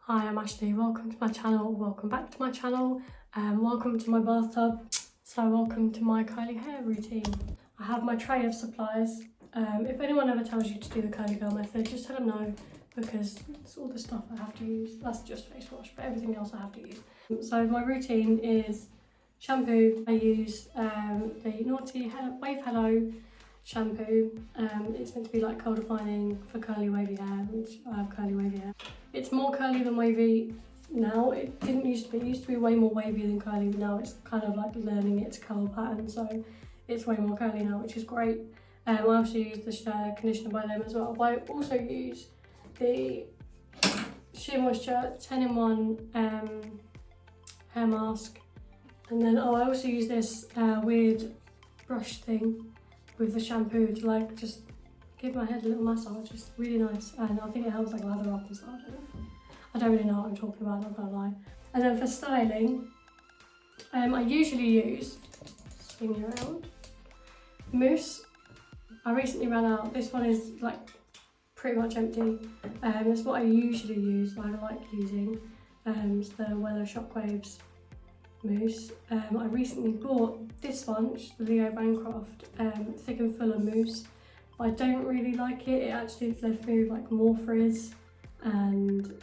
Hi, I'm Ashley. Welcome to my channel. Welcome back to my channel. Welcome to my bathtub. So welcome to my curly hair routine. I have my tray of supplies. If anyone ever tells you to do the curly girl method, just tell them no, because it's all the stuff I have to use. That's just face wash, but everything else I have to use. So my routine is shampoo. I use the Noughty Wave Hello shampoo. It's meant to be like curl defining for curly wavy hair, which I have curly wavy hair. It's more curly than wavy now. It didn't used to be. It used to be way more wavy than curly, but now it's kind of like learning its curl pattern, so it's way more curly now, which is great. I also use the conditioner by them as well, but I also use the Shea Moisture 10-in-1 hair mask, and then I also use this weird brush thing with the shampoo to like just give my head a little massage. It's really nice, and I think it helps like lather up and stuff. I don't really know what I'm talking about, not gonna lie. And then for styling, I usually use, swing you around, mousse. I recently ran out. This one is like pretty much empty. That's what I usually use, what I like using. It's the Wello Shockwaves mousse. I recently bought this one, which is the Leo Bancroft Thick and Fuller mousse. But I don't really like it. It actually left me with like more frizz, and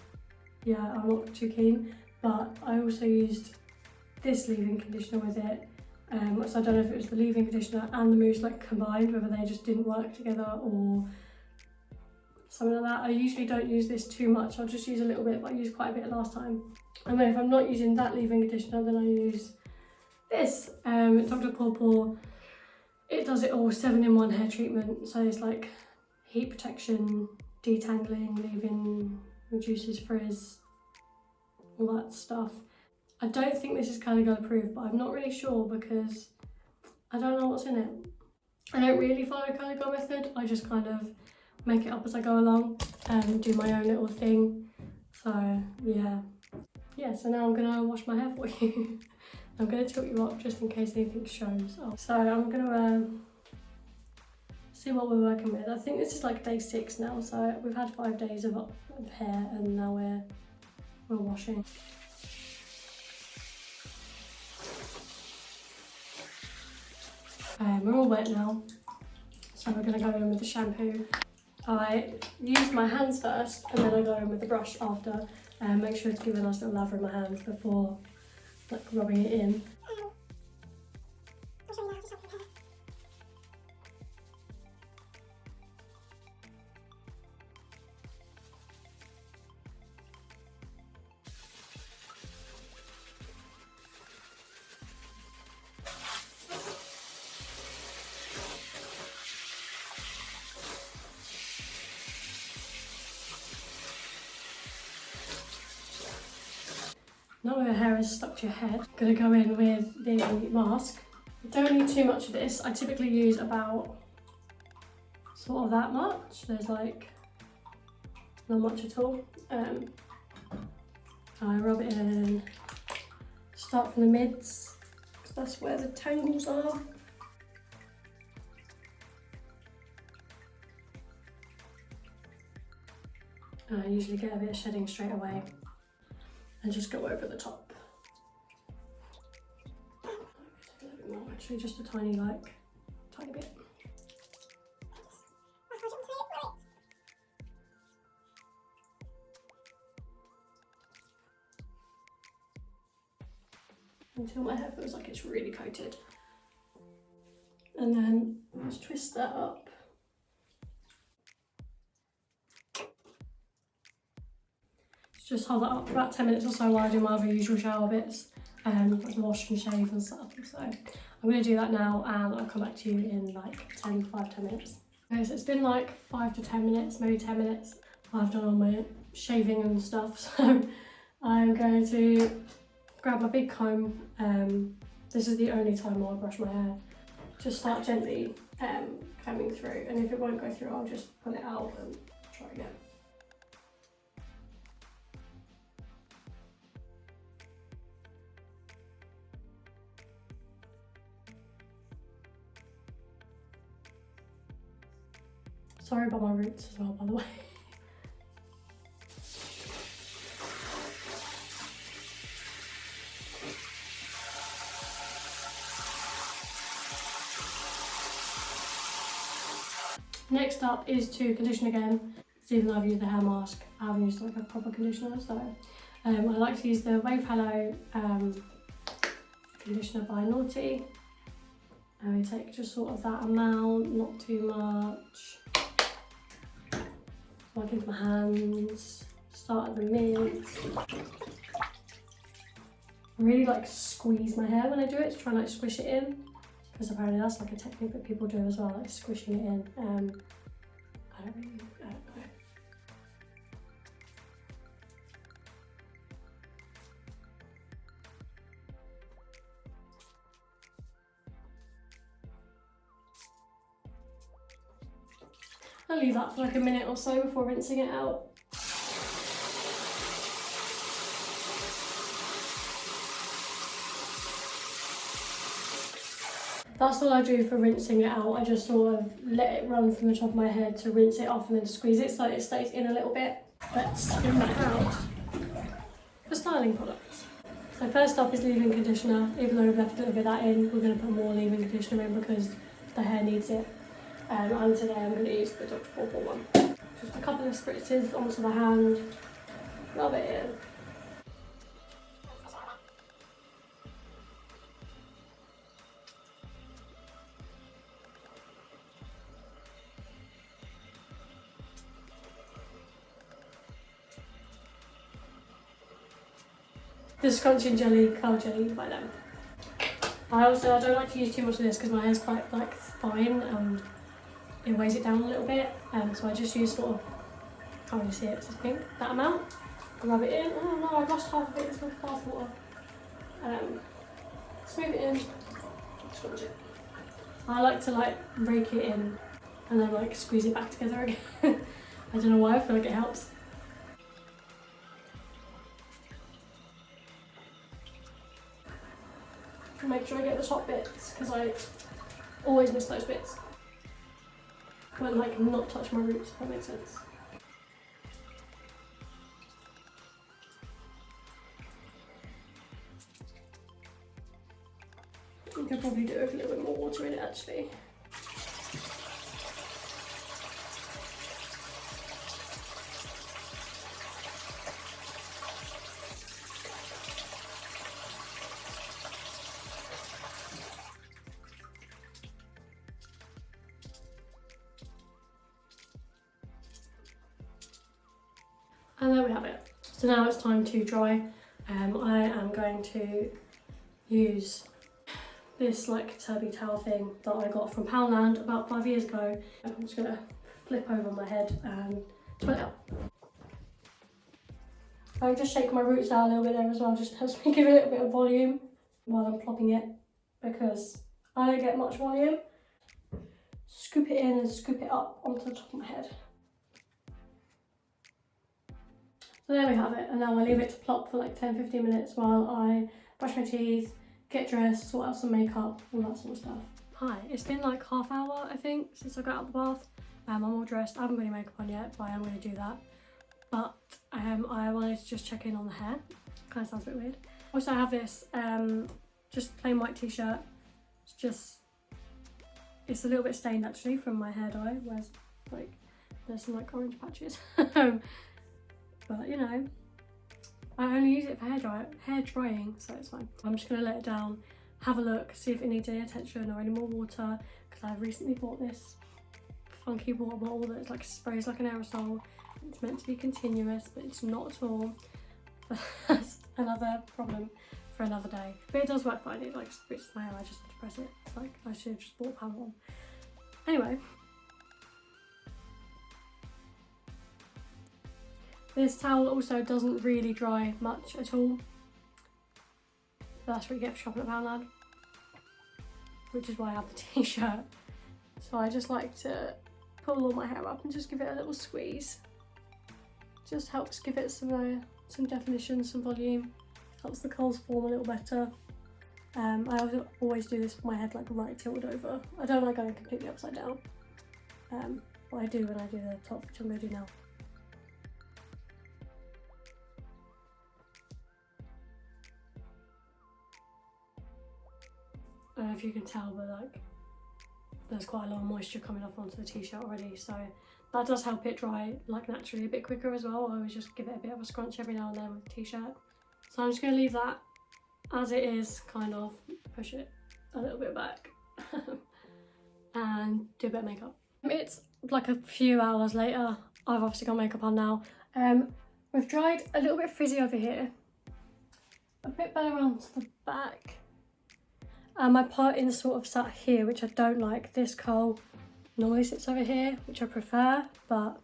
yeah, I'm not too keen. But I also used this leave-in conditioner with it. So I don't know if it was the leave-in conditioner and the mousse like combined, whether they just didn't work together or something like that. I usually don't use this too much. I'll just use a little bit, but I used quite a bit last time. And then if I'm not using that leave-in conditioner, then I use this Dr. PawPaw. It does it all, 7-in-1 hair treatment. So it's like heat protection, detangling, leave-in, reduces frizz, all that stuff. I don't think this is curly girl approved, but I'm not really sure because I don't know what's in it. I don't really follow curly girl method. I just kind of make it up as I go along and do my own little thing. So yeah, so now I'm gonna wash my hair for you. I'm gonna tilt you up just in case anything shows up. So I'm gonna see what we're working with. I think this is like day 6 now, so we've had 5 days of hair and now we're washing. We're all wet now, so we're gonna go in with the shampoo. I use my hands first and then I go in with the brush after. Make sure to give a nice little lather in my hands before like rubbing it in. Now your hair is stuck to your head, I'm gonna go in with the mask. Don't need too much of this. I typically use about sort of that much. There's like not much at all. I rub it in, start from the mids, because that's where the tangles are. I usually get a bit of shedding straight away and just go over the top. A little bit more actually, just a tiny bit. Until my hair feels like it's really coated. And then just twist that up. Just hold that up for about 10 minutes or so while I do my other usual shower bits, like wash and shave and stuff. So I'm going to do that now and I'll come back to you in like 10 minutes. Okay, so it's been like 5 to 10 minutes, maybe 10 minutes. I've done all my shaving and stuff, so I'm going to grab my big comb. This is the only time I'll brush my hair. Just start gently combing through, and if it won't go through, I'll just pull it out and try again. Sorry about my roots as well, by the way. Next up is to condition again. So even though I've used the hair mask, I haven't used like a proper conditioner. So I like to use the Wave Hello conditioner by Noughty. And we take just sort of that amount, not too much. So I give my hands, start at the mid. I really like squeeze my hair when I do it to try and like squish it in, because apparently that's like a technique that people do as well, like squishing it in. I don't know. I'll leave that for like a minute or so before rinsing it out. That's all I do for rinsing it out. I just sort of let it run from the top of my head to rinse it off and then squeeze it so it stays in a little bit. Let's spin that out for styling products. So first up is leave-in conditioner. Even though we've left a little bit of that in, we're going to put more leave-in conditioner in because the hair needs it. And today I'm going to use the Dr. PawPaw one. Just a couple of spritzes onto the hand, rub it in. The Scrunching jelly, curl jelly by them. I don't like to use too much of this because my hair's quite like fine and it weighs it down a little bit. So I just use sort of, can't really see it, it's just pink, that amount. Rub it in. Oh no, I've lost half of it, it's with bath water. Smooth it in, scrunch it. I like to like rake it in and then like squeeze it back together again. I don't know why, I feel like it helps. Make sure I get the top bits because I always miss those bits. When like not touch my roots, if that makes sense. I could probably do with a little bit more water in it actually. And there we have it. So now it's time to dry. I am going to use this like turby towel thing that I got from Poundland about 5 years ago. I'm just gonna flip over my head and twirl it out. I just shake my roots out a little bit there as well, just helps me give it a little bit of volume while I'm plopping it because I don't get much volume. Scoop it in and scoop it up onto the top of my head. So there we have it, and now I leave it to plop for like 10-15 minutes while I brush my teeth, get dressed, sort out some makeup, all that sort of stuff. Hi, it's been like half hour I think since I got out of the bath. I'm all dressed, I haven't got any makeup on yet, but I am going to do that. But I wanted to just check in on the hair, kind of sounds a bit weird. Also I have this just plain white t-shirt, it's a little bit stained actually from my hair dye, whereas like there's some like orange patches. But you know, I only use it for hair drying, so it's fine. I'm just gonna let it down, have a look, see if it needs any attention or any more water, because I've recently bought this funky water bottle that like sprays like an aerosol. It's meant to be continuous, but it's not at all. That's another problem for another day. But it does work fine. It like spritz my hair. I just have to press it. It's like I should have just bought a pound one. Anyway. This towel also doesn't really dry much at all. That's what you get for shopping at Poundland, which is why I have the t-shirt. So I just like to pull all my hair up and just give it a little squeeze. Just helps give it some definition, some volume. Helps the curls form a little better. I always do this with my head like right tilted over. I don't like going completely upside down. But I do when I do the top, which I'm going to do now. I don't know if you can tell, but like there's quite a lot of moisture coming off onto the t-shirt already, so that does help it dry like naturally a bit quicker as well. I always just give it a bit of a scrunch every now and then with the t-shirt. So I'm just going to leave that as it is, kind of push it a little bit back and do a bit of makeup. It's like a few hours later. I've obviously got makeup on now. We've dried a little bit frizzy over here, a bit better around the back. And my parting sort of sat here, which I don't like. This curl normally sits over here, which I prefer, but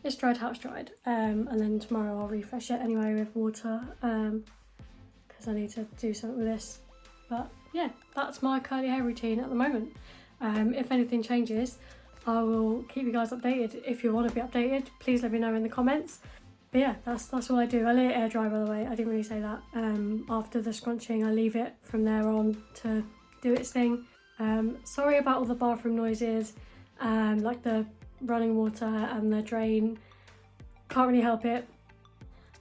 it's dried how it's dried. And then tomorrow I'll refresh it anyway with water, because I need to do something with this. But yeah, that's my curly hair routine at the moment. If anything changes, I will keep you guys updated. If you want to be updated, please let me know in the comments. But yeah, that's all I do. I let it air dry, by the way. I didn't really say that. After the scrunching, I leave it from there on to do its thing. Sorry about all the bathroom noises, like the running water and the drain. Can't really help it.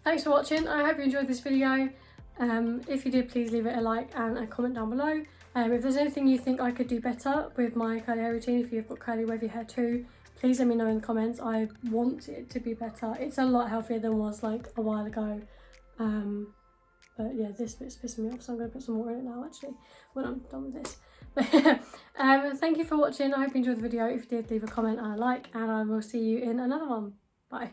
Thanks for watching. I hope you enjoyed this video. If you did, please leave it a like and a comment down below. If there's anything you think I could do better with my curly hair routine, if you've got curly wavy hair too, please let me know in the comments. I want it to be better. It's a lot healthier than was like a while ago. But yeah, this bit's pissing me off, so I'm going to put some water in it now actually when I'm done with this. Thank you for watching. I hope you enjoyed the video. If you did, leave a comment and a like, and I will see you in another one. Bye.